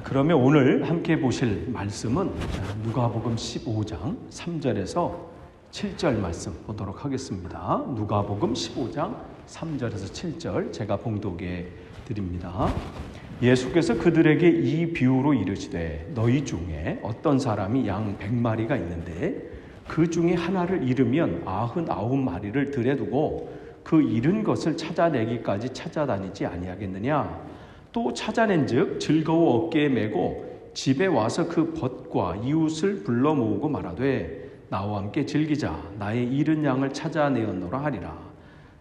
그러면 오늘 함께 보실 말씀은 누가복음 15장 3절에서 7절 말씀 보도록 하겠습니다. 누가복음 15장 3절에서 7절 제가 봉독해 드립니다. 예수께서 그들에게 이 비유로 이르시되 너희 중에 어떤 사람이 양 100마리가 있는데 그 중에 하나를 잃으면 99마리를 들여 두고 그 잃은 것을 찾아내기까지 찾아다니지 아니하겠느냐. 또 찾아낸즉 즐거워 어깨에 메고 집에 와서 그 벗과 이웃을 불러 모으고 말하되 나와 함께 즐기자. 나의 잃은 양을 찾아내었노라 하리라.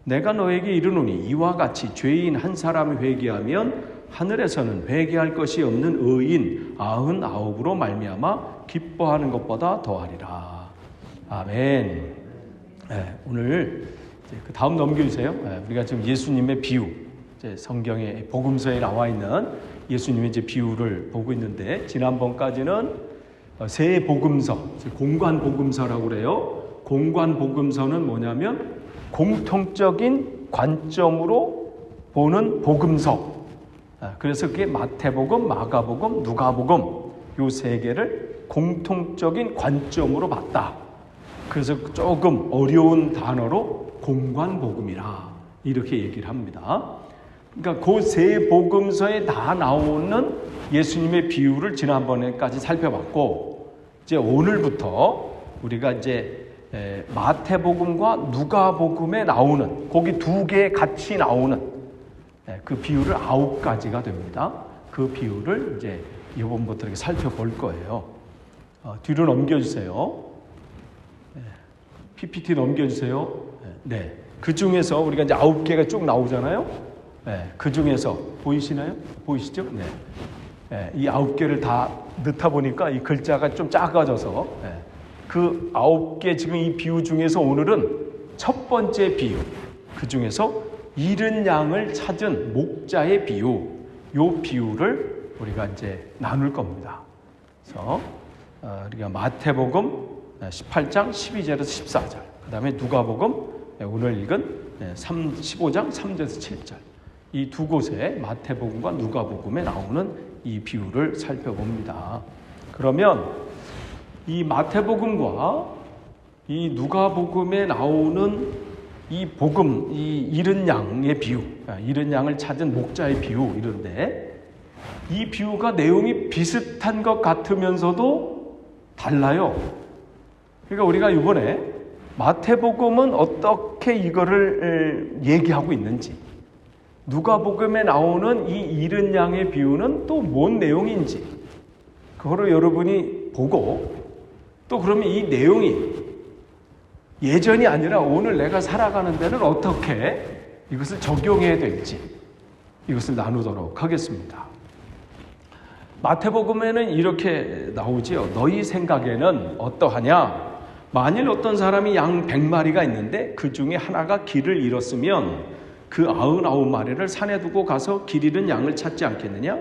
내가 너에게 이르노니 이와 같이 죄인 한 사람이 회개하면 하늘에서는 회개할 것이 없는 의인 99으로 말미암아 기뻐하는 것보다 더하리라. 아멘. 오늘 그 다음 넘겨주세요. 우리가 지금 예수님의 비유, 성경의 복음서에 나와 있는 예수님의 비유를 보고 있는데, 지난번까지는 세 복음서, 공관 복음서라고 그래요. 공관 복음서는 뭐냐면 공통적인 관점으로 보는 복음서. 그래서 그게 마태복음, 마가복음, 누가복음 요 세 개를 공통적인 관점으로 봤다. 그래서 조금 어려운 단어로 공관복음이라 이렇게 얘기를 합니다. 그러니까 그 세 복음서에 다 나오는 예수님의 비유를 지난번에까지 살펴봤고, 이제 오늘부터 우리가 이제 마태복음과 누가복음에 나오는, 거기 두 개 같이 나오는 그 비유를 9가지가 됩니다. 그 비유를 이제 이번부터 이렇게 살펴볼 거예요. 뒤로 넘겨주세요. PPT 넘겨주세요. 네. 그 중에서 우리가 이제 9개가 쭉 나오잖아요. 그 중에서 보이시나요? 보이시죠? 네. 이 9개를 다 넣다 보니까 이 글자가 좀 작아져서 그 9개 지금 이 비유 중에서 오늘은 첫 번째 비유, 그 중에서 잃은 양을 찾은 목자의 비유, 요 비유를 우리가 이제 나눌 겁니다. 그래서 우리가 마태복음 18장 12절에서 14절, 그 다음에 누가복음 오늘 읽은 15장 3절에서 7절, 이 두 곳에 마태복음과 누가복음에 나오는 이 비유를 살펴봅니다. 그러면 이 마태복음과 이 누가복음에 나오는 이 복음, 이 잃은 양의 비유, 잃은 양을 찾은 목자의 비유, 이런데 이 비유가 내용이 비슷한 것 같으면서도 달라요. 그러니까 우리가 이번에 마태복음은 어떻게 이거를 얘기하고 있는지, 누가복음에 나오는 이 잃은 양의 비유는 또 뭔 내용인지, 그거를 여러분이 보고, 또 그러면 이 내용이 예전이 아니라 오늘 내가 살아가는 데는 어떻게 이것을 적용해야 될지, 이것을 나누도록 하겠습니다. 마태복음에는 이렇게 나오지요. 너희 생각에는 어떠하냐? 만일 어떤 사람이 양 100마리가 있는데 그 중에 하나가 길을 잃었으면 그 99마리를 산에 두고 가서 길 잃은 양을 찾지 않겠느냐?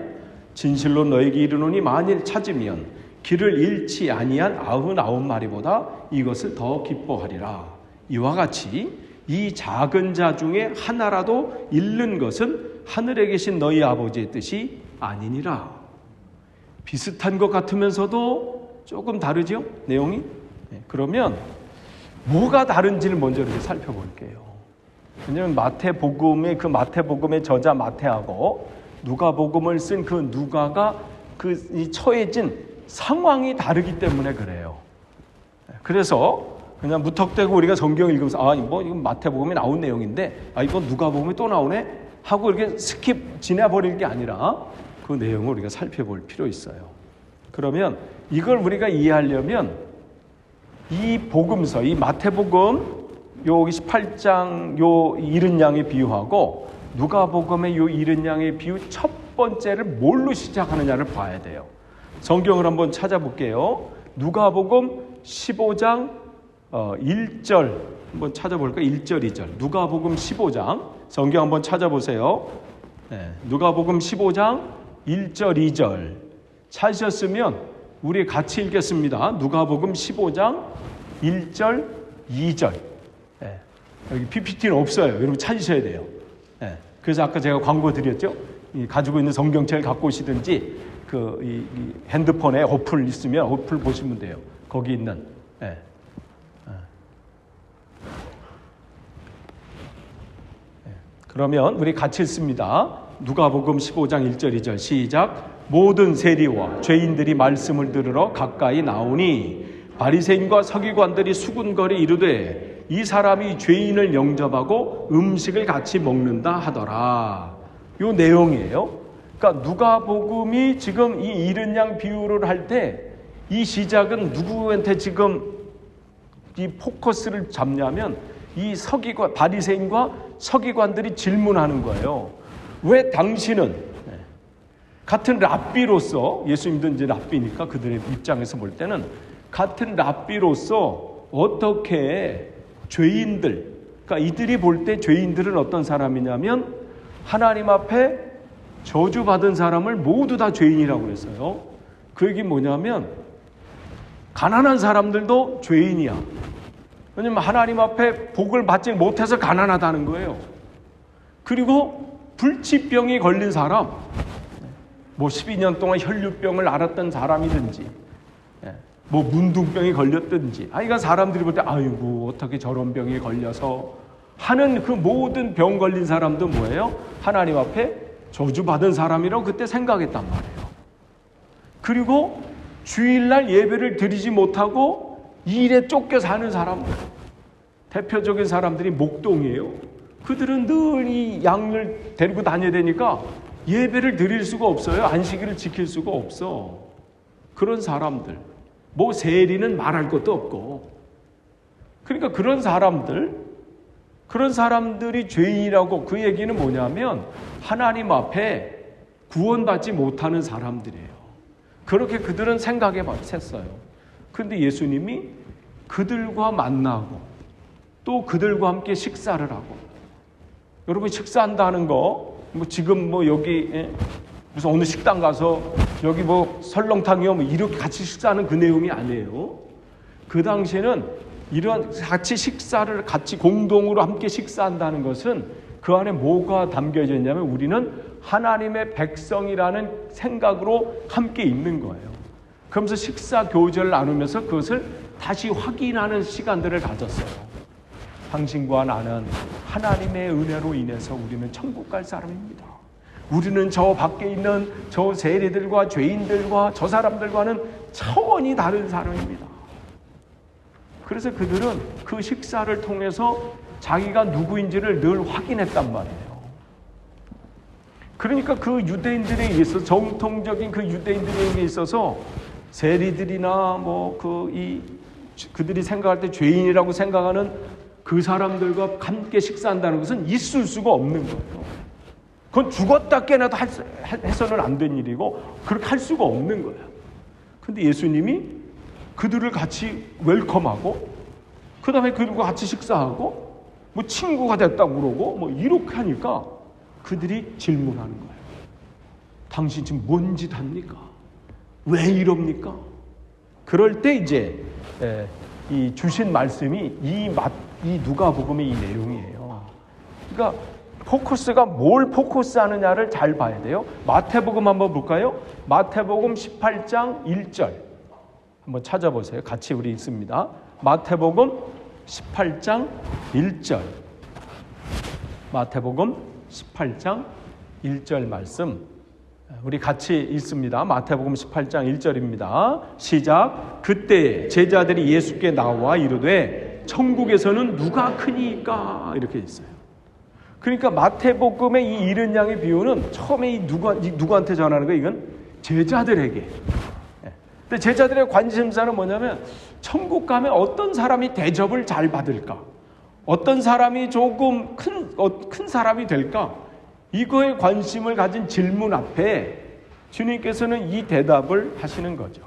진실로 너에게 이르노니 만일 찾으면 길을 잃지 아니한 99마리보다 이것을 더 기뻐하리라. 이와 같이 이 작은 자 중에 하나라도 잃는 것은 하늘에 계신 너희 아버지의 뜻이 아니니라. 비슷한 것 같으면서도 조금 다르죠? 내용이? 그러면 뭐가 다른지를 먼저 이렇게 살펴볼게요. 왜냐하면 마태복음의 저자 마태하고 누가복음을 쓴 그 누가가 이 처해진 상황이 다르기 때문에 그래요. 그래서 그냥 무턱대고 우리가 성경 읽으면서 이건 마태복음에 나온 내용인데 이건 누가복음에 또 나오네 하고 이렇게 스킵 지나버릴 게 아니라 그 내용을 우리가 살펴볼 필요 있어요. 그러면 이걸 우리가 이해하려면 이 복음서, 이 마태복음 요 18장 요 잃은 양의 비유하고 누가복음의 요 잃은 양의 비유 첫 번째를 뭘로 시작하느냐를 봐야 돼요. 성경을 한번 찾아볼게요. 누가복음 15장 1절 한번 찾아볼까요? 1절, 2절. 누가복음 15장 성경 한번 찾아보세요. 누가복음 15장 1절, 2절 찾으셨으면 우리 같이 읽겠습니다. 누가복음 15장 1절, 2절. 여기 PPT는 없어요. 여러분 찾으셔야 돼요. 그래서 아까 제가 광고 드렸죠. 가지고 있는 성경책을 갖고 오시든지 이 핸드폰에 어플 있으면 어플 보시면 돼요. 거기 있는. 예. 그러면 우리 같이 읽습니다. 누가복음 15장 1절 2절 시작. 모든 세리와 죄인들이 말씀을 들으러 가까이 나오니 바리새인과 서기관들이 수군거리 이르되 이 사람이 죄인을 영접하고 음식을 같이 먹는다 하더라. 요 내용이에요. 그러니까 누가복음이 지금 이 잃은 양 비유를 할 때 이 시작은 누구한테 지금 이 포커스를 잡냐면 이 서기관, 바리새인과 서기관들이 질문하는 거예요. 왜 당신은 같은 랍비로서, 예수님도 이제 랍비니까 그들의 입장에서 볼 때는 같은 랍비로서 어떻게 죄인들, 그러니까 이들이 볼 때 죄인들은 어떤 사람이냐면 하나님 앞에 저주받은 사람을 모두 다 죄인이라고 그랬어요. 그 얘기 뭐냐면 가난한 사람들도 죄인이야. 왜냐면 하나님 앞에 복을 받지 못해서 가난하다는 거예요. 그리고 불치병이 걸린 사람, 뭐 12년 동안 혈류병을 앓았던 사람이든지 뭐 문둥병이 걸렸든지, 이건 사람들이 볼 때 아이고 어떻게 저런 병에 걸려서 하는 그 모든 병 걸린 사람도 뭐예요? 하나님 앞에 저주받은 사람이라고 그때 생각했단 말이에요. 그리고 주일날 예배를 드리지 못하고 일에 쫓겨 사는 사람들, 대표적인 사람들이 목동이에요. 그들은 늘 이 양을 데리고 다녀야 되니까 예배를 드릴 수가 없어요. 안식일을 지킬 수가 없어. 그런 사람들, 뭐 세리는 말할 것도 없고. 그러니까 그런 사람들이 죄인이라고, 그 얘기는 뭐냐면 하나님 앞에 구원받지 못하는 사람들이에요. 그렇게 그들은 생각해 봤어요. 그런데 예수님이 그들과 만나고 또 그들과 함께 식사를 하고, 여러분 식사한다는 거 뭐 지금 뭐 여기 무슨 어느 식당 가서 여기 뭐 설렁탕이요 뭐 이렇게 같이 식사하는 그 내용이 아니에요. 그 당시에는 이런 같이 식사를 같이 공동으로 함께 식사한다는 것은 그 안에 뭐가 담겨져 있냐면 우리는 하나님의 백성이라는 생각으로 함께 있는 거예요. 그러면서 식사 교제를 나누면서 그것을 다시 확인하는 시간들을 가졌어요. 당신과 나는 하나님의 은혜로 인해서 우리는 천국 갈 사람입니다. 우리는 저 밖에 있는 저 세리들과 죄인들과 저 사람들과는 차원이 다른 사람입니다. 그래서 그들은 그 식사를 통해서 자기가 누구인지를 늘 확인했단 말이에요. 그러니까 그 유대인들에 의해서, 정통적인 그 유대인들에 있어서 세리들이나 뭐 그들이 생각할 때 죄인이라고 생각하는 그 사람들과 함께 식사한다는 것은 있을 수가 없는 거예요. 그건 죽었다 깨나도 해서는 안 된 일이고 그렇게 할 수가 없는 거예요. 그런데 예수님이 그들을 같이 웰컴하고 그 다음에 그들과 같이 식사하고 뭐 친구가 됐다고 그러고 뭐 이렇게 하니까 그들이 질문하는 거예요. 당신 지금 뭔 짓 합니까? 왜 이럽니까? 그럴 때 이제 이 주신 말씀이 이 누가복음의 이 내용이에요. 그러니까 포커스가 뭘 포커스하느냐를 잘 봐야 돼요. 마태복음 한번 볼까요? 마태복음 18장 1절 한번 찾아보세요. 같이 우리 읽습니다. 마태복음 18장 1절. 마태복음 18장 1절 말씀 우리 같이 읽습니다. 마태복음 18장 1절입니다. 시작. 그때 제자들이 예수께 나와 이르되 천국에서는 누가 크니까, 이렇게 있어요. 그러니까 마태복음의 이 잃은 양의 비유는 처음에 누구한테 전하는 거예요? 이건 제자들에게. 근데 제자들의 관심사는 뭐냐면 천국 가면 어떤 사람이 대접을 잘 받을까? 어떤 사람이 조금 큰 사람이 될까? 이거에 관심을 가진 질문 앞에 주님께서는 이 대답을 하시는 거죠.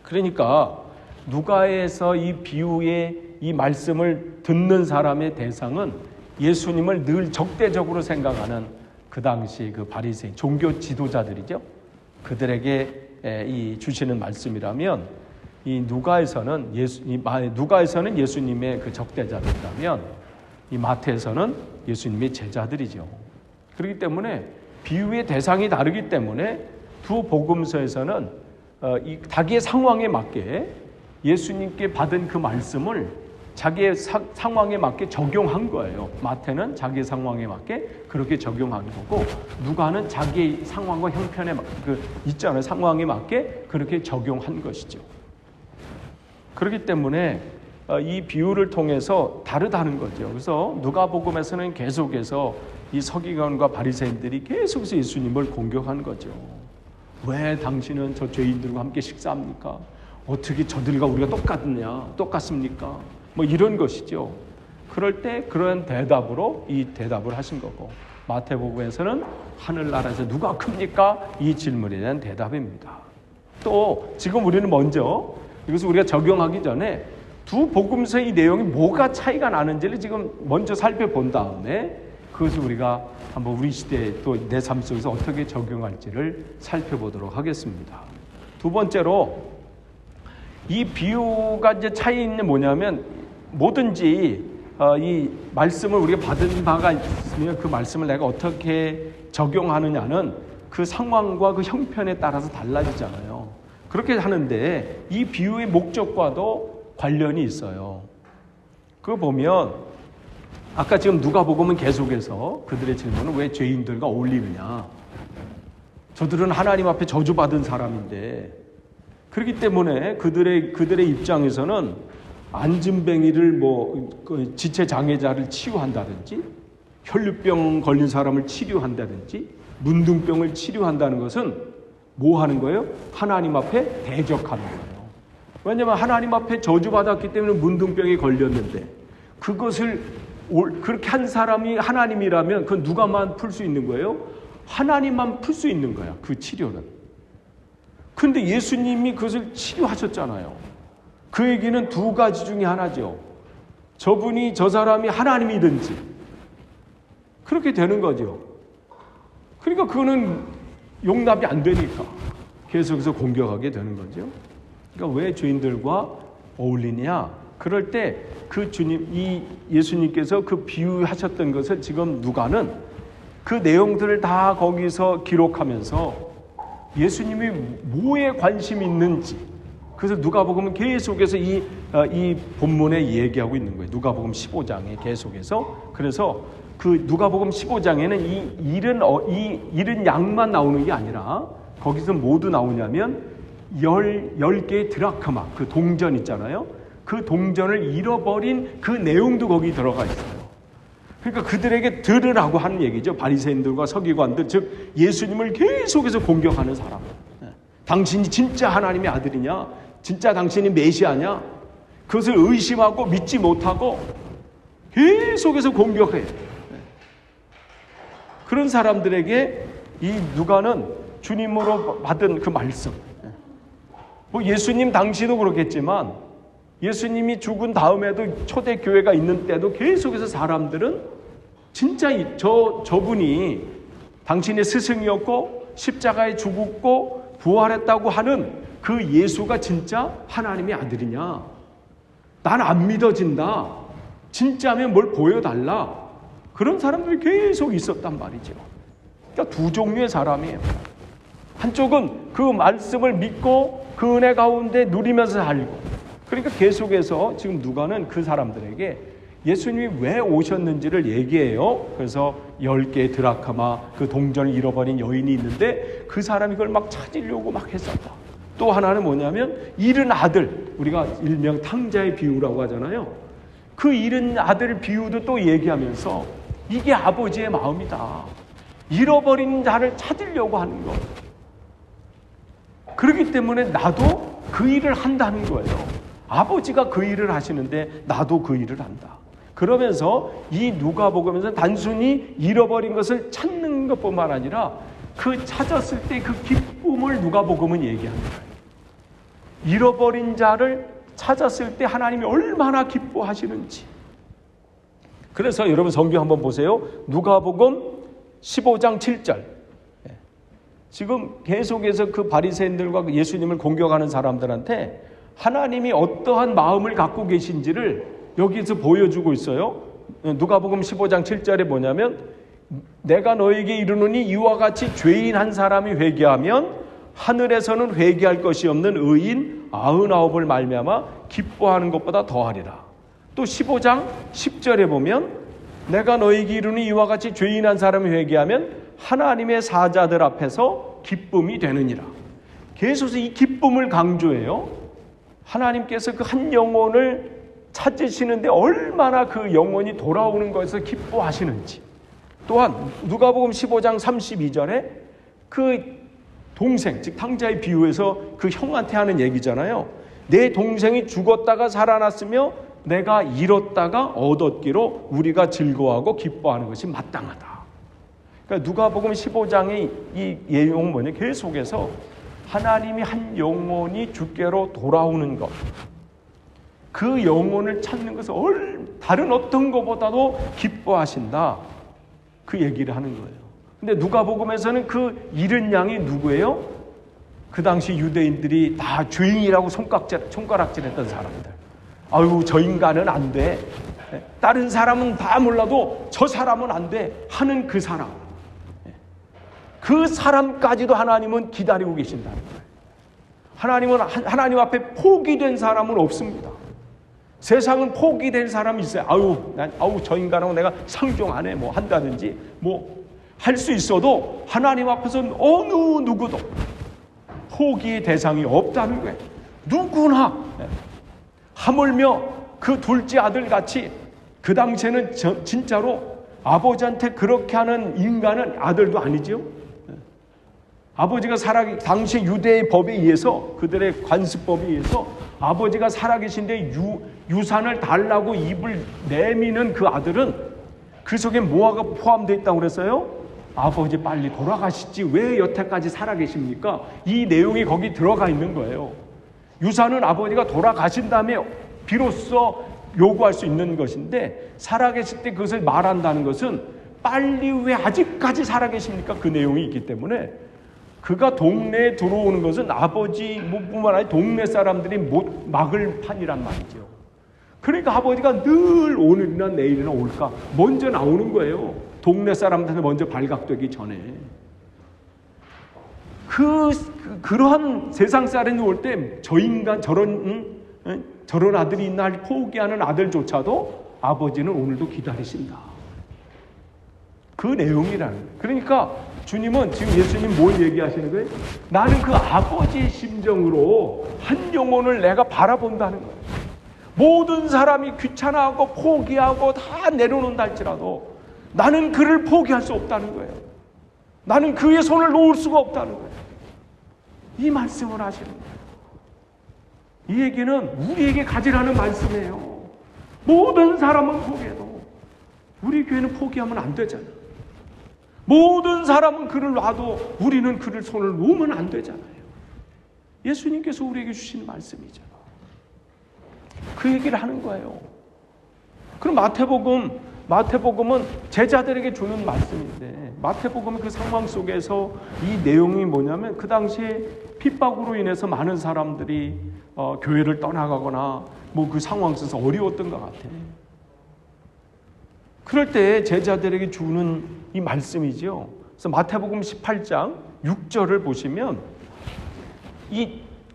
그러니까 누가에서 이 비유의 이 말씀을 듣는 사람의 대상은 예수님을 늘 적대적으로 생각하는 그 당시 그 바리새인 종교 지도자들이죠. 그들에게 이 주시는 말씀이라면 이 누가에서는 예수님의 그 적대자들이라면 이 마태에서는 예수님의 제자들이죠. 그렇기 때문에 비유의 대상이 다르기 때문에 두 복음서에서는 자기의 상황에 맞게 예수님께 받은 그 말씀을 자기의 상황에 맞게 적용한 거예요. 마태는 자기의 상황에 맞게 그렇게 적용한 거고, 누가는 자기의 상황과 형편에 있잖아요. 상황에 맞게 그렇게 적용한 것이죠. 그렇기 때문에 이 비유를 통해서 다르다는 거죠. 그래서 누가복음에서는 계속해서 이 서기관과 바리새인들이 계속해서 예수님을 공격하는 거죠. 왜 당신은 저 죄인들과 함께 식사합니까? 어떻게 저들과 우리가 똑같습니까? 뭐 이런 것이죠. 그럴 때 그런 대답으로 이 대답을 하신 거고, 마태복음에서는 하늘나라에서 누가 큽니까? 이 질문에 대한 대답입니다. 또 지금 우리는 먼저 이것을 우리가 적용하기 전에 두 복음서의 내용이 뭐가 차이가 나는지를 지금 먼저 살펴본 다음에 그것을 우리가 한번 우리 시대에 또 내 삶 속에서 어떻게 적용할지를 살펴보도록 하겠습니다. 두 번째로 이 비유가 이제 차이 있는 뭐냐면, 뭐든지 이 말씀을 우리가 받은 바가 있으면 그 말씀을 내가 어떻게 적용하느냐는 그 상황과 그 형편에 따라서 달라지잖아요. 그렇게 하는데 이 비유의 목적과도 관련이 있어요. 그거 보면 아까 지금 누가복음은 계속해서 그들의 질문은 왜 죄인들과 어울리느냐, 저들은 하나님 앞에 저주받은 사람인데, 그렇기 때문에 그들의 입장에서는 안진뱅이를 지체 장애자를 치유한다든지, 혈류병 걸린 사람을 치료한다든지, 문둥병을 치료한다는 것은 뭐 하는 거예요? 하나님 앞에 대적하는 거예요. 왜냐하면 하나님 앞에 저주받았기 때문에 문둥병이 걸렸는데, 그것을 그렇게 한 사람이 하나님이라면 그건 누가만 풀 수 있는 거예요? 하나님만 풀 수 있는 거야, 그 치료는. 근데 예수님이 그것을 치료하셨잖아요. 그 얘기는 두 가지 중에 하나죠. 저 사람이 하나님이든지 그렇게 되는 거죠. 그러니까 그거는 용납이 안 되니까 계속해서 공격하게 되는 거죠. 그러니까 왜 죄인들과 어울리냐? 그럴 때 그 예수님께서 그 비유하셨던 것을 지금 누가는 그 내용들을 다 거기서 기록하면서 예수님이 뭐에 관심이 있는지, 그래서 누가복음은 계속해서 이 본문에 얘기하고 있는 거예요. 누가복음 15장에 계속해서. 그래서 그 누가복음 15장에는 이 잃은 양만 나오는 게 아니라 거기서 모두 나오냐면 10개의 드라크마, 그 동전 있잖아요. 그 동전을 잃어버린 그 내용도 거기 들어가 있어요. 그러니까 그들에게 들으라고 하는 얘기죠. 바리새인들과 서기관들, 즉 예수님을 계속해서 공격하는 사람. 당신이 진짜 하나님의 아들이냐? 진짜 당신이 메시아냐? 그것을 의심하고 믿지 못하고 계속해서 공격해요. 그런 사람들에게 이 누가는 주님으로 받은 그 말씀, 예수님 당시도 그렇겠지만 예수님이 죽은 다음에도 초대교회가 있는 때도 계속해서 사람들은 진짜 저분이 당신의 스승이었고 십자가에 죽었고 부활했다고 하는 그 예수가 진짜 하나님의 아들이냐? 난 안 믿어진다. 진짜면 뭘 보여달라. 그런 사람들이 계속 있었단 말이죠. 그러니까 두 종류의 사람이에요. 한쪽은 그 말씀을 믿고 그 은혜 가운데 누리면서 살고, 그러니까 계속해서 지금 누가는 그 사람들에게 예수님이 왜 오셨는지를 얘기해요. 그래서 10개의 드라크마, 그 동전을 잃어버린 여인이 있는데 그 사람이 그걸 막 찾으려고 막 했었다. 또 하나는 뭐냐면 잃은 아들, 우리가 일명 탕자의 비유라고 하잖아요. 그 잃은 아들 비유도 또 얘기하면서 이게 아버지의 마음이다. 잃어버린 자를 찾으려고 하는 거. 그렇기 때문에 나도 그 일을 한다는 거예요. 아버지가 그 일을 하시는데 나도 그 일을 한다. 그러면서 이 누가복음에서 단순히 잃어버린 것을 찾는 것뿐만 아니라 그 찾았을 때 그 기쁨을 누가복음은 얘기하는 거예요. 잃어버린 자를 찾았을 때 하나님이 얼마나 기뻐하시는지. 그래서 여러분 성경 한번 보세요. 누가복음 15장 7절. 지금 계속해서 그 바리새인들과 예수님을 공격하는 사람들한테 하나님이 어떠한 마음을 갖고 계신지를 여기서 보여주고 있어요. 누가복음 15장 7절에 뭐냐면 내가 너에게 이르노니 이와 같이 죄인 한 사람이 회개하면 하늘에서는 회개할 것이 없는 의인 99을 말미암아 기뻐하는 것보다 더하리라. 또 15장 10절에 보면 내가 너희에게 이르니 이와 같이 죄인한 사람이 회개하면 하나님의 사자들 앞에서 기쁨이 되느니라. 계속해서 이 기쁨을 강조해요. 하나님께서 그 한 영혼을 찾으시는데 얼마나 그 영혼이 돌아오는 것에서 기뻐하시는지. 또한 누가복음 15장 32절에 그 동생, 즉 탕자의 비유에서 그 형한테 하는 얘기잖아요. 내 동생이 죽었다가 살아났으며 내가 잃었다가 얻었기로 우리가 즐거워하고 기뻐하는 것이 마땅하다. 그러니까 누가복음 15장의 이 내용은 뭐냐? 계속해서 하나님이 한 영혼이 주께로 돌아오는 것, 그 영혼을 찾는 것을 다른 어떤 것보다도 기뻐하신다, 그 얘기를 하는 거예요. 근데 누가복음에서는 그 잃은 양이 누구예요? 그 당시 유대인들이 다 죄인이라고 손가락질했던 사람들. 아유, 저 인간은 안 돼, 다른 사람은 다 몰라도 저 사람은 안 돼 하는 그 사람, 그 사람까지도 하나님은 기다리고 계신다는 거예요. 하나님 앞에 포기된 사람은 없습니다. 세상은 포기된 사람이 있어요. 아유, 저 인간하고 내가 상종 안 해, 뭐 한다든지 뭐 할 수 있어도 하나님 앞에서는 어느 누구도 포기의 대상이 없다는 거예요. 누구나. 하물며 그 둘째 아들 같이 그 당시에는 진짜로 아버지한테 그렇게 하는 인간은 아들도 아니지요. 아버지가 당시 유대의 법에 의해서, 그들의 관습법에 의해서 아버지가 살아계신데 유산을 달라고 입을 내미는 그 아들은 그 속에 뭐가 포함되어 있다고 그랬어요? 아버지 빨리 돌아가시지 왜 여태까지 살아계십니까? 이 내용이 거기 들어가 있는 거예요. 유산은 아버지가 돌아가신 다음에 비로소 요구할 수 있는 것인데, 살아계실 때 그것을 말한다는 것은 빨리 왜 아직까지 살아계십니까? 그 내용이 있기 때문에 그가 동네에 들어오는 것은 아버지뿐만 아니라 동네 사람들이 못 막을 판이란 말이죠. 그러니까 아버지가 늘 오늘이나 내일이나 올까 먼저 나오는 거예요. 동네 사람들한테 먼저 발각되기 전에. 그러한 세상 사람이 올 때 저 인간 저런 아들이 있나 포기하는 아들조차도 아버지는 오늘도 기다리신다. 그 내용이라는 거예요. 그러니까 주님은 지금 예수님 뭘 얘기하시는 거예요? 나는 그 아버지의 심정으로 한 영혼을 내가 바라본다는 거예요. 모든 사람이 귀찮아하고 포기하고 다 내려놓는다 할지라도 나는 그를 포기할 수 없다는 거예요. 나는 그의 손을 놓을 수가 없다는 거예요. 이 말씀을 하시는 거예요. 이 얘기는 우리에게 가지라는 말씀이에요. 모든 사람은 포기해도 우리 교회는 포기하면 안 되잖아. 모든 사람은 그를 놔도 우리는 그를 손을 놓으면 안 되잖아요. 예수님께서 우리에게 주신 말씀이잖아. 그 얘기를 하는 거예요. 그럼 마태복음은 제자들에게 주는 말씀인데, 마태복음은 그 상황 속에서 이 내용이 뭐냐면 그 당시에 핍박으로 인해서 많은 사람들이 교회를 떠나가거나 뭐 그 상황 속에서 어려웠던 것 같아. 그럴 때 제자들에게 주는 이 말씀이죠. 그래서 마태복음 18장 6절을 보시면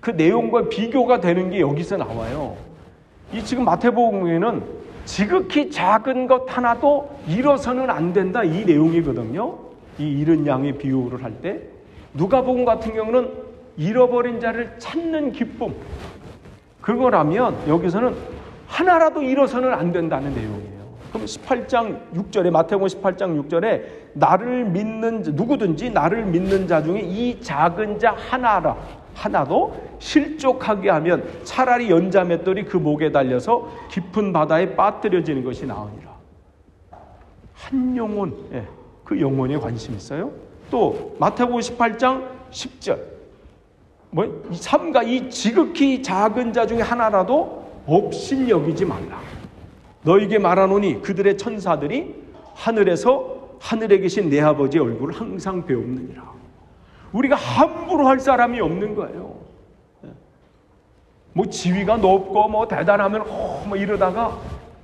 그 내용과 비교가 되는 게 여기서 나와요. 이 지금 마태복음에는 지극히 작은 것 하나도 잃어서는 안 된다, 이 내용이거든요. 이 잃은 양의 비유를 할 때. 누가복음 같은 경우는 잃어버린 자를 찾는 기쁨, 그거라면 여기서는 하나라도 잃어서는 안 된다는 내용이에요. 그럼 18장 6절에, 마태복음 18장 6절에 누구든지 나를 믿는 자 중에 이 작은 자 하나도 실족하게 하면 차라리 연자맷돌이 그 목에 달려서 깊은 바다에 빠뜨려지는 것이 나으니라. 한 영혼, 그 영혼에 관심 있어요? 또 마태복음 18장 10절, 삼가 이 지극히 작은 자 중에 하나라도 없인 여기지 말라. 너에게 말하노니 그들의 천사들이 하늘에 계신 내 아버지의 얼굴을 항상 배웁느니라. 우리가 함부로 할 사람이 없는 거예요. 뭐 지위가 높고 뭐 대단하면 뭐 이러다가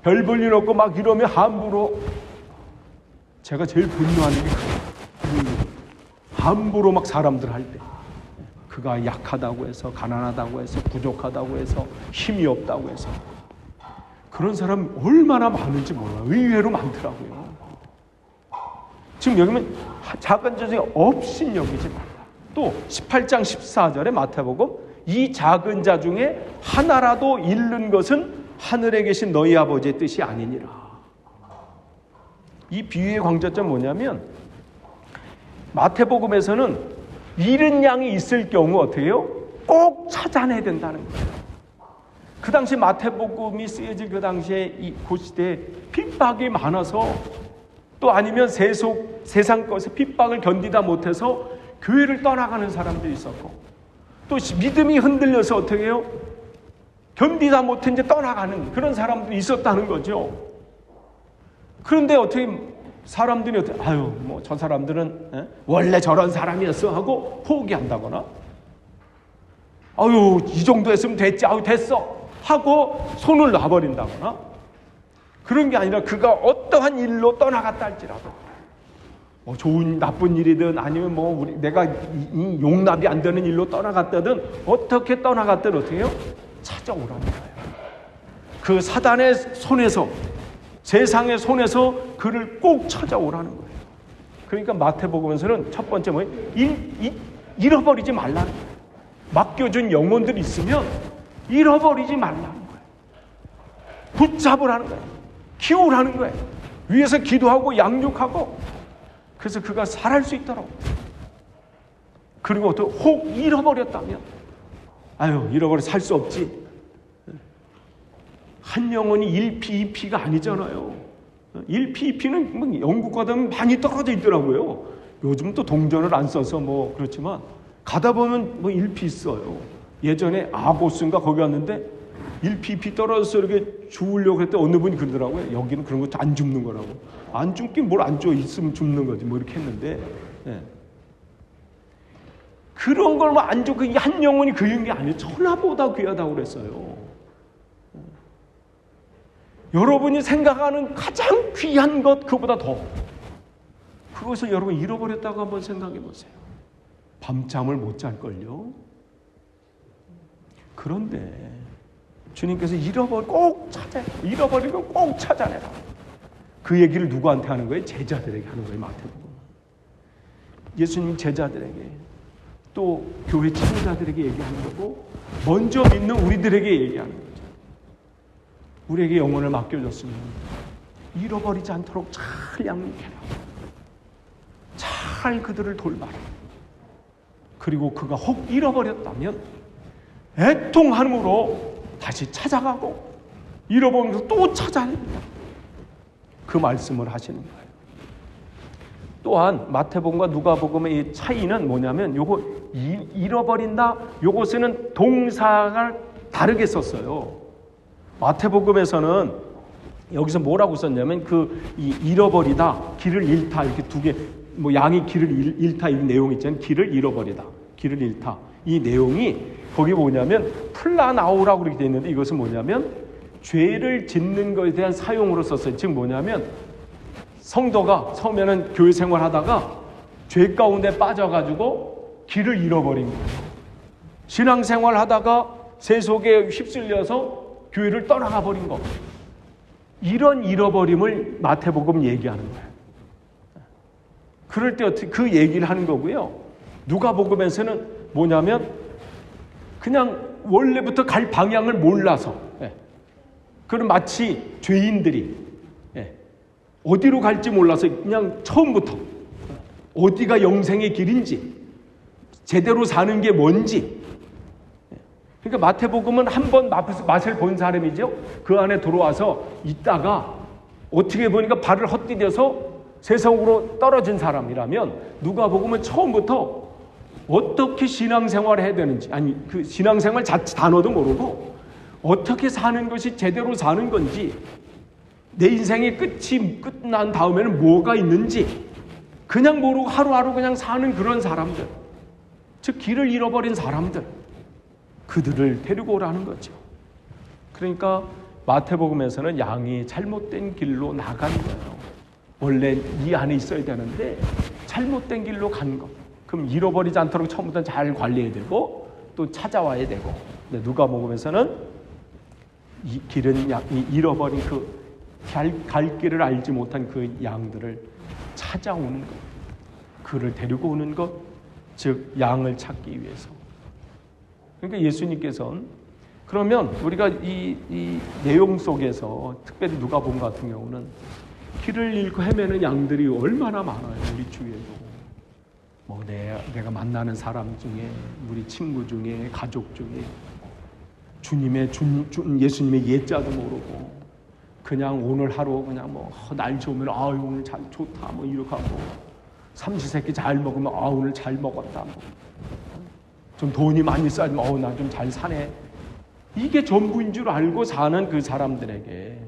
별 볼 일 없고 막 이러면 함부로, 제가 제일 분노하는 게 그거예요. 함부로 막 사람들 할 때 그가 약하다고 해서, 가난하다고 해서, 부족하다고 해서, 힘이 없다고 해서 그런 사람 얼마나 많은지 몰라요. 의외로 많더라고요. 지금 여기 보면 작은 자 중에 없인 여기지 말라. 또 18장 14절에 마태복음 이 작은 자 중에 하나라도 잃는 것은 하늘에 계신 너희 아버지의 뜻이 아니니라. 이 비유의 광자점 뭐냐면 마태복음에서는 잃은 양이 있을 경우 어떻게 해요? 꼭 찾아내야 된다는 거예요. 그 당시 마태복음이 쓰여질 그 당시에 그 시대에 핍박이 많아서 또 아니면 세상 것에 핍박을 견디다 못해서 교회를 떠나가는 사람도 있었고 또 믿음이 흔들려서 어떻게 해요? 견디다 못해 이제 떠나가는 그런 사람도 있었다는 거죠. 그런데 어떻게 사람들이 어떻게 뭐 저 사람들은 원래 저런 사람이었어 하고 포기한다거나 이 정도 했으면 됐지 됐어 하고 손을 놔버린다거나 그런 게 아니라 그가 어떠한 일로 떠나갔다 할지라도 좋은 나쁜 일이든 아니면 내가 이 용납이 안 되는 일로 떠나갔다든 어떻게 떠나갔든 어떻게 해요? 찾아오라는 거예요. 그 사단의 손에서 세상의 손에서 그를 꼭 찾아오라는 거예요. 그러니까 마태복음에서는 첫 번째 뭐예요? 잃어버리지 말라는 거예요. 맡겨준 영혼들이 있으면 잃어버리지 말라는 거예요. 붙잡으라는 거예요. 키우라는 거예요. 위에서 기도하고 양육하고 그래서 그가 살할 수 있도록. 그리고 또 혹 잃어버렸다면 잃어버려 살 수 없지. 한 영혼이 1피, 2피가 아니잖아요. 1피, 2피는 영국 가다 보면 많이 떨어져 있더라고요. 요즘 또 동전을 안 써서 그렇지만 가다 보면 1피 있어요. 예전에 아고스인가 거기 왔는데 1피, 2피 떨어져서 이렇게 죽으려고 했더니 어느 분이 그러더라고요. 여기는 그런 거 안 죽는 거라고. 안 죽긴 뭘 안 죽어. 있으면 죽는 거지. 이렇게 했는데 그런 걸 안 죽고 한 영혼이 그런 게 아니에요. 천하보다 귀하다고 그랬어요. 여러분이 생각하는 가장 귀한 것 그보다 더 그것을 여러분 잃어버렸다고 한번 생각해 보세요. 밤잠을 못 잘걸요. 그런데 주님께서 잃어버리고 꼭 찾아내라. 그 얘기를 누구한테 하는 거예요? 제자들에게 하는 거예요. 마태복음. 예수님 제자들에게 또 교회 친구자들에게 얘기하는 거고 먼저 믿는 우리들에게 얘기하는 거죠. 우리에게 영혼을 맡겨줬으면 잃어버리지 않도록 잘 양육해라. 잘 그들을 돌봐라. 그리고 그가 혹 잃어버렸다면 애통함으로 다시 찾아가고 잃어버리면서 또 찾아냅니다. 그 말씀을 하시는 거예요. 또한 마태복음과 누가복음의 이 차이는 뭐냐면 요거 잃어버린다 요것에는 동사가 다르게 썼어요. 마태복음에서는 여기서 뭐라고 썼냐면 잃어버리다, 길을 잃다 이렇게 두 개 양이 길을 잃다 이 내용 있잖아요. 길을 잃어버리다, 길을 잃다 이 내용이 거기 뭐냐면 플라나오라고 그렇게 되어 있는데 이것은 뭐냐면 죄를 짓는 것에 대한 사용으로 썼어요. 즉 뭐냐면 성도가 처음에는 교회 생활하다가 죄 가운데 빠져가지고 길을 잃어버린 거예요. 신앙생활하다가 세속에 휩쓸려서 교회를 떠나가 버린 거. 이런 잃어버림을 마태복음 얘기하는 거예요. 그럴 때 어떻게 그 얘기를 하는 거고요. 누가복음에서는 뭐냐면 그냥 원래부터 갈 방향을 몰라서 그런 마치 죄인들이 어디로 갈지 몰라서 그냥 처음부터 어디가 영생의 길인지 제대로 사는 게 뭔지 그러니까 마태복음은 한번 맛을 본 사람이죠. 그 안에 들어와서 있다가 어떻게 보니까 발을 헛디뎌서 세상으로 떨어진 사람이라면 누가복음은 처음부터 어떻게 신앙생활을 해야 되는지 그 신앙생활 자체 단어도 모르고 어떻게 사는 것이 제대로 사는 건지 내 인생의 끝난 다음에는 뭐가 있는지 그냥 모르고 하루하루 그냥 사는 그런 사람들 즉 길을 잃어버린 사람들 그들을 데리고 오라는 거죠. 그러니까 마태복음에서는 양이 잘못된 길로 나간 거예요. 원래 이 안에 있어야 되는데 잘못된 길로 간 거. 그럼 잃어버리지 않도록 처음부터 잘 관리해야 되고 또 찾아와야 되고. 근데 누가복음에서는 이 길은 잃어버린 그 갈 길을 알지 못한 그 양들을 찾아오는 것, 그를 데리고 오는 것, 즉 양을 찾기 위해서. 그러니까 예수님께서는 그러면 우리가 이 내용 속에서 특별히 누가복음 같은 경우는 길을 잃고 헤매는 양들이 얼마나 많아요. 우리 주위에도. 뭐 내가 만나는 사람 중에, 우리 친구 중에, 가족 중에 예수님의 예자도 모르고 그냥 오늘 하루 그냥 뭐 날 좋으면 아유 오늘 잘 좋다 뭐 이렇게 하고 삼시세끼 잘 먹으면 아 오늘 잘 먹었다 뭐 좀 돈이 많이 쌓이면 나 좀 잘 사네. 이게 전부인 줄 알고 사는 그 사람들에게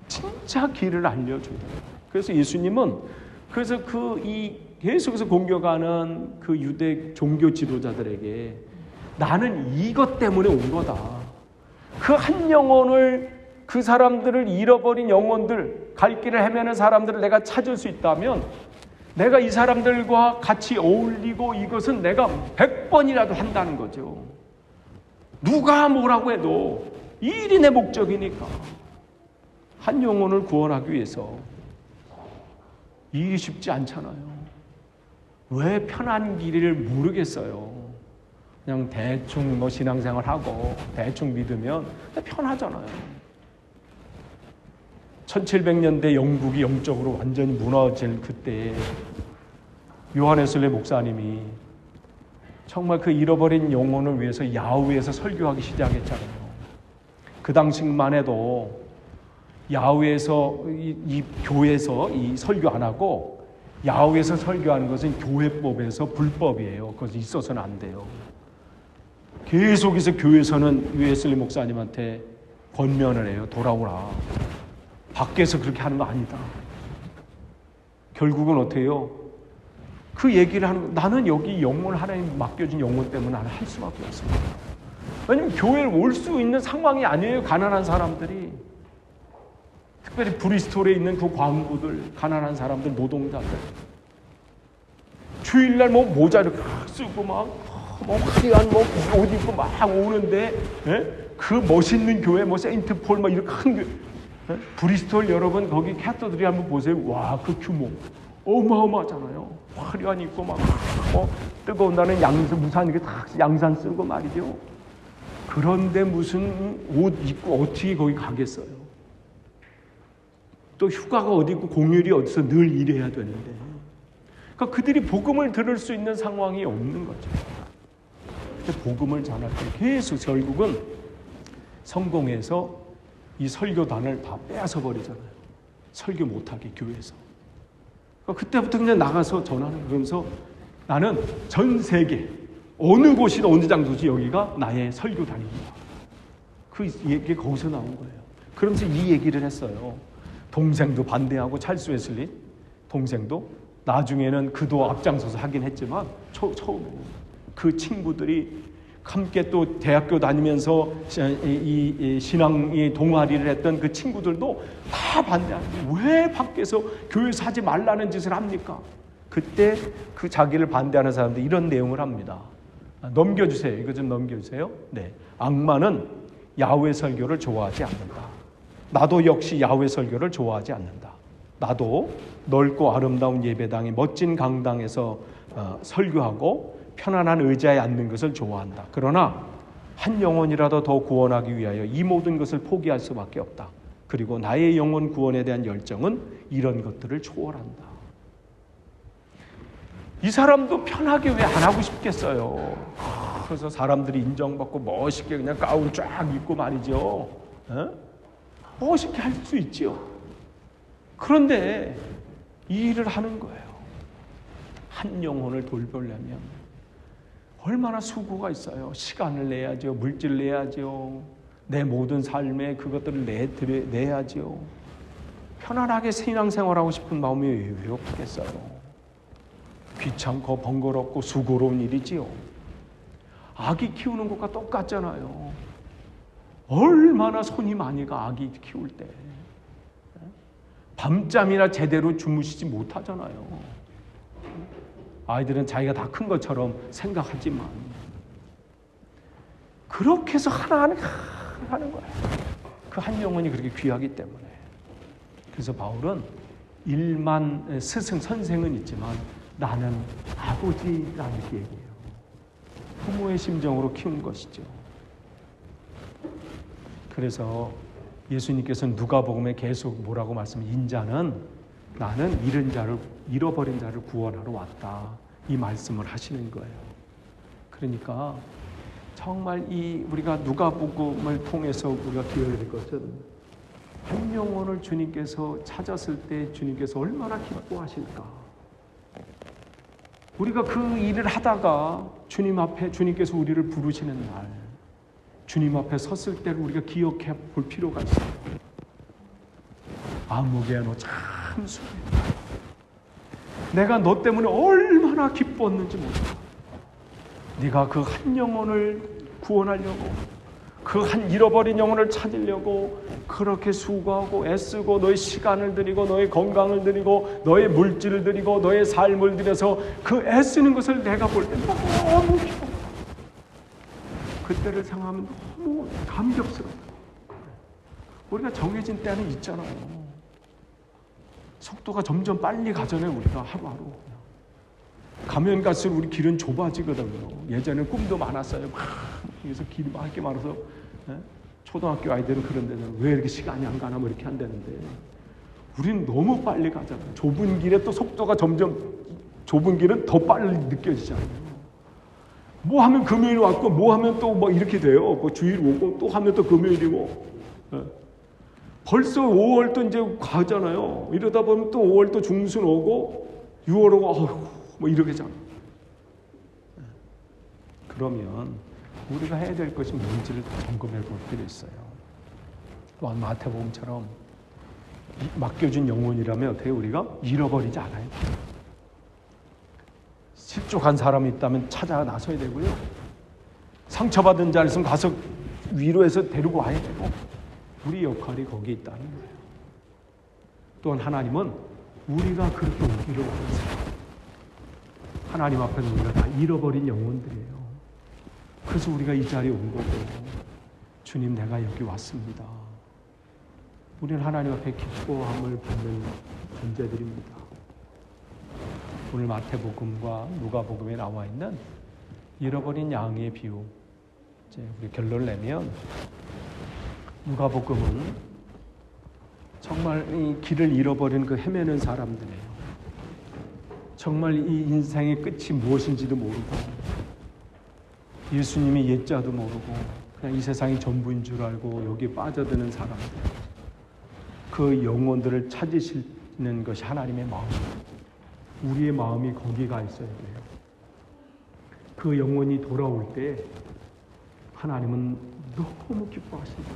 진짜 길을 알려줘요. 그래서 예수님은 그래서 계속해서 공격하는 그 유대 종교 지도자들에게 나는 이것 때문에 온 거다. 그 한 영혼을, 그 사람들을 잃어버린 영혼들, 갈 길을 헤매는 사람들을 내가 찾을 수 있다면 내가 이 사람들과 같이 어울리고 이것은 내가 100번이라도 한다는 거죠. 누가 뭐라고 해도 이 일이 내 목적이니까. 한 영혼을 구원하기 위해서 이 일이 쉽지 않잖아요. 왜 편한 길을 모르겠어요. 그냥 대충 뭐 신앙생활하고 대충 믿으면 편하잖아요. 1700년대 영국이 영적으로 완전히 무너질 그때에 요한 웨슬리 목사님이 정말 그 잃어버린 영혼을 위해서 야후에서 설교하기 시작했잖아요. 그 당시만 해도 야후에서 이 교회에서 이 설교 안 하고 야후에서 설교하는 것은 교회법에서 불법이에요. 그것이 있어서는 안 돼요. 계속해서 교회에서는 웨슬리 목사님한테 권면을 해요. 돌아오라. 밖에서 그렇게 하는 거 아니다. 결국은 어떻게 해요? 그 얘기를 하는 거, 나는 여기 영혼, 하나님 맡겨진 영혼 때문에 나는 할 수밖에 없습니다. 왜냐면 교회를 올 수 있는 상황이 아니에요. 가난한 사람들이. 특별히 브리스톨에 있는 그 광부들, 가난한 사람들, 노동자들. 주일날 뭐 모자 이렇게 쓰고 막 화려한 옷 입고 막 오는데, 예? 그 멋있는 교회, 세인트 폴 막 이렇게 큰 교회. 브리스톨 여러분 거기 캐터들이 한번 보세요. 와, 그 규모 어마어마하잖아요. 화려한 입고 막 뜨거운 날은 무산 이렇게 다 양산 쓰고 말이죠. 그런데 무슨 옷 입고 어떻게 거기 가겠어요? 또 휴가가 어디 있고 공휴일이 어디서 늘 일해야 되는데. 그러니까 그들이 복음을 들을 수 있는 상황이 없는 거죠. 근데 복음을 전할 때 계속 결국은 성공해서 이 설교단을 다 빼앗아 버리잖아요. 설교 못하게 교회에서. 그러니까 그때부터 그냥 나가서 전하는, 그러면서 나는 전 세계 어느 곳이든 어느 장소지 여기가 나의 설교단이다. 그 얘기 거기서 나온 거예요. 그러면서 이 얘기를 했어요. 동생도 반대하고, 찰스 웨슬리 동생도 나중에는 그도 앞장서서 하긴 했지만 처음에는 그 친구들이 함께 또 대학교 다니면서 이 신앙 동아리를 했던 그 친구들도 다 반대하는데 왜 밖에서 교회에서 하지 말라는 짓을 합니까? 그때 그 자기를 반대하는 사람들 이런 내용을 합니다. 넘겨주세요. 이거 좀 넘겨주세요. 네, 악마는 야훼 설교를 좋아하지 않는다. 나도 역시 야훼 설교를 좋아하지 않는다. 나도 넓고 아름다운 예배당의 멋진 강당에서 설교하고 편안한 의자에 앉는 것을 좋아한다. 그러나 한 영혼이라도 더 구원하기 위하여 이 모든 것을 포기할 수밖에 없다. 그리고 나의 영혼 구원에 대한 열정은 이런 것들을 초월한다. 이 사람도 편하게 왜 안 하고 싶겠어요? 그래서 사람들이 인정받고 멋있게 그냥 가운 쫙 입고 말이죠. 멋있게 할 수 있죠. 그런데 이 일을 하는 거예요. 한 영혼을 돌보려면 얼마나 수고가 있어요. 시간을 내야죠. 물질을 내야죠. 내 모든 삶에 그것들을 내야죠. 편안하게 신앙생활하고 싶은 마음이 왜 없겠어요? 귀찮고 번거롭고 수고로운 일이지요. 아기 키우는 것과 똑같잖아요. 얼마나 손이 많이 가, 아기 키울 때. 밤잠이나 제대로 주무시지 못하잖아요. 아이들은 자기가 다 큰 것처럼 생각하지만 그렇게 해서 하나하나 하는 거예요. 그 한 영혼이 그렇게 귀하기 때문에. 그래서 바울은 일만 스승 선생은 있지만 나는 아버지라는 얘기예요. 부모의 심정으로 키운 것이죠. 그래서 예수님께서는 누가복음에 계속 뭐라고 말씀하시면 인자는 나는 잃어버린 자를 구원하러 왔다, 이 말씀을 하시는 거예요. 그러니까 정말 우리가 누가복음을 통해서 우리가 기억해야 될 것은 한 영혼을 주님께서 찾았을 때 주님께서 얼마나 기뻐하실까. 우리가 그 일을 하다가 주님 앞에 주님께서 우리를 부르시는 날, 주님 앞에 섰을 때를 우리가 기억해 볼 필요가 있어요. 아무개야 너 참 수고해. 내가 너 때문에 얼마나 기뻤는지 몰라. 네가 그 한 영혼을 구원하려고, 그 한 잃어버린 영혼을 찾으려고 그렇게 수고하고 애쓰고 너의 시간을 들이고 너의 건강을 들이고 너의 물질을 들이고 너의 삶을 들여서 그 애쓰는 것을 내가 볼 때 너무 기뻐. 그때를 생각하면 너무 감격스럽다. 우리가 정해진 때는 있잖아요. 속도가 점점 빨리 가잖아요. 우리가 하루하루 가면 갈수록 우리 길은 좁아지거든요. 예전에 꿈도 많았어요. 막 여기서 길이 막 이렇게 많아서 초등학교 아이들은 그런 데는 왜 이렇게 시간이 안 가나 뭐 이렇게 한다는데 우리는 너무 빨리 가잖아요. 좁은 길에 또 속도가 점점 좁은 길은 더 빨리 느껴지잖아요. 뭐 하면 금요일 왔고 뭐 하면 또 뭐 이렇게 돼요. 뭐 주일 오고 또 하면 또 금요일이고. 벌써 5월 또 이제 가잖아요. 이러다 보면 또 5월 또 중순 오고 6월 오고 뭐 이렇게 잖아요. 그러면 우리가 해야 될 것이 뭔지를 점검해 볼 필요 있어요. 또한 마태복음처럼 맡겨준 영혼이라면 어떻게 우리가 잃어버리지 않아야 돼요. 실족한 사람이 있다면 찾아 나서야 되고요. 상처받은 자를 있으면 가서 위로해서 데리고 와야 되고 우리 역할이 거기에 있다는 거예요. 또한 하나님은 우리가 그렇게 오기를 원하세요. 하나님 앞에는 우리가 다 잃어버린 영혼들이에요. 그래서 우리가 이 자리에 온 거고 주님 내가 여기 왔습니다. 우리는 하나님 앞에 기뻐함을 받는 존재들입니다. 오늘 마태복음과 누가복음에 나와 있는 잃어버린 양의 비유, 이제 우리 결론을 내면 누가복음은 정말 이 길을 잃어버린 그 헤매는 사람들이에요. 정말 이 인생의 끝이 무엇인지도 모르고 예수님의 옛자도 모르고 그냥 이 세상이 전부인 줄 알고 여기에 빠져드는 사람들, 그 영혼들을 찾으시는 것이 하나님의 마음이에요. 우리의 마음이 거기가 있어야 돼요. 그 영혼이 돌아올 때 하나님은 너무 기뻐하신다,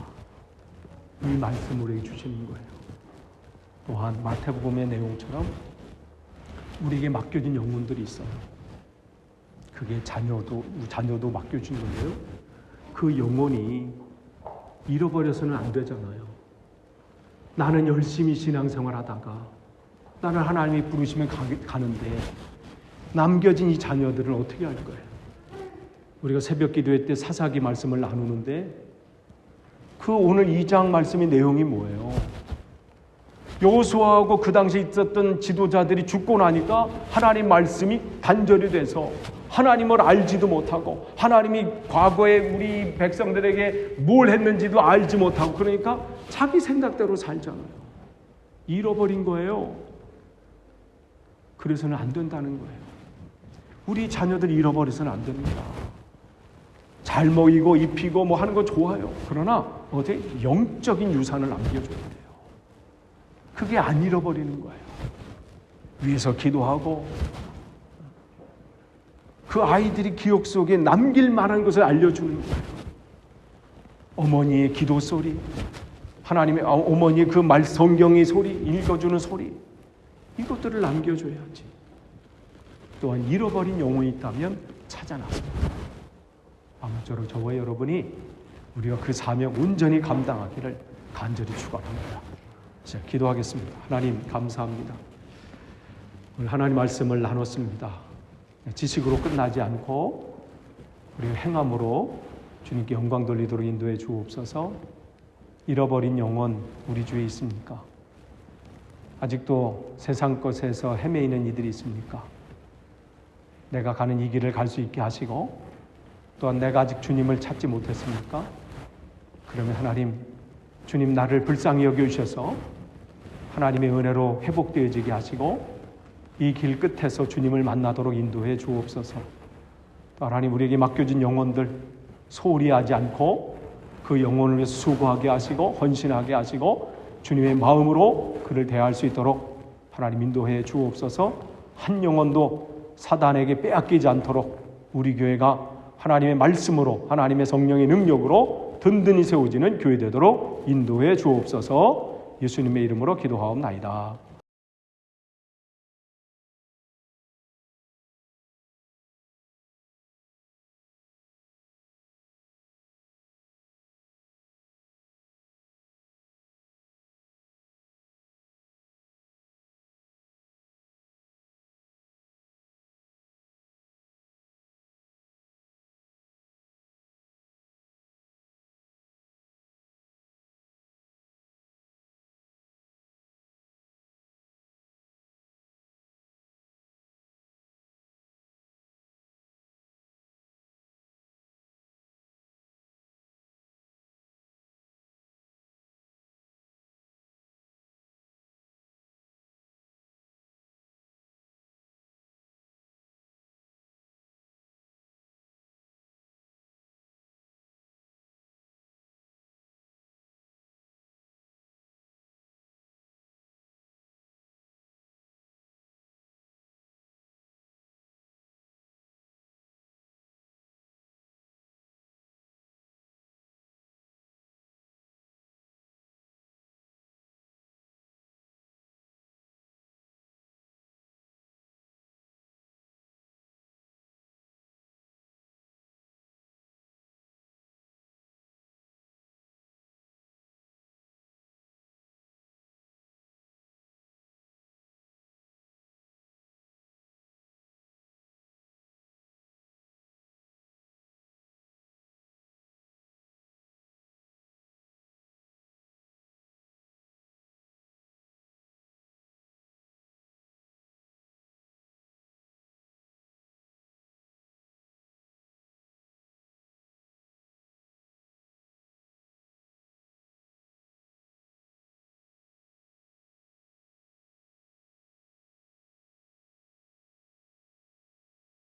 이 말씀을 해주시는 거예요. 또한 마태복음의 내용처럼 우리에게 맡겨진 영혼들이 있어요. 그게 자녀도 맡겨진 건데요. 그 영혼이 잃어버려서는 안 되잖아요. 나는 열심히 신앙생활 하다가 나는 하나님이 부르시면 가는데 남겨진 이 자녀들은 어떻게 할 거예요? 우리가 새벽 기도회 때 사사기 말씀을 나누는데 그 오늘 2장 말씀의 내용이 뭐예요? 여호수아하고 그 당시에 있었던 지도자들이 죽고 나니까 하나님 말씀이 단절이 돼서 하나님을 알지도 못하고 하나님이 과거에 우리 백성들에게 뭘 했는지도 알지 못하고 그러니까 자기 생각대로 살잖아요. 잃어버린 거예요. 그래서는 안 된다는 거예요. 우리 자녀들 잃어버려서는 안 됩니다. 잘 먹이고 입히고 뭐 하는 거 좋아요. 그러나 어떻게 영적인 유산을 남겨줘야 돼요. 그게 안 잃어버리는 거예요. 위에서 기도하고 그 아이들이 기억 속에 남길 만한 것을 알려주는 거예요. 어머니의 기도 소리, 하나님의 어머니의 그 말 성경의 소리, 읽어주는 소리, 이것들을 남겨줘야지. 또한 잃어버린 영혼이 있다면 찾아 나섭니다. 아무쪼록 저와 여러분이 우리가 그 사명 온전히 감당하기를 간절히 축원합니다. 자, 기도하겠습니다. 하나님 감사합니다. 오늘 하나님 말씀을 나눴습니다. 지식으로 끝나지 않고 우리가 행함으로 주님께 영광 돌리도록 인도해 주옵소서. 잃어버린 영혼 우리 주위에 있습니까? 아직도 세상 것에서 헤매이는 이들이 있습니까? 내가 가는 이 길을 갈 수 있게 하시고 또한 내가 아직 주님을 찾지 못했습니까? 그러면 하나님, 주님 나를 불쌍히 여겨주셔서 하나님의 은혜로 회복되어지게 하시고 이 길 끝에서 주님을 만나도록 인도해 주옵소서. 또 하나님, 우리에게 맡겨진 영혼들 소홀히 하지 않고 그 영혼을 위해서 수고하게 하시고 헌신하게 하시고 주님의 마음으로 그를 대할 수 있도록 하나님 인도해 주옵소서. 한 영혼도 사단에게 빼앗기지 않도록 우리 교회가 하나님의 말씀으로 하나님의 성령의 능력으로 든든히 세워지는 교회 되도록 인도해 주옵소서. 예수님의 이름으로 기도하옵나이다.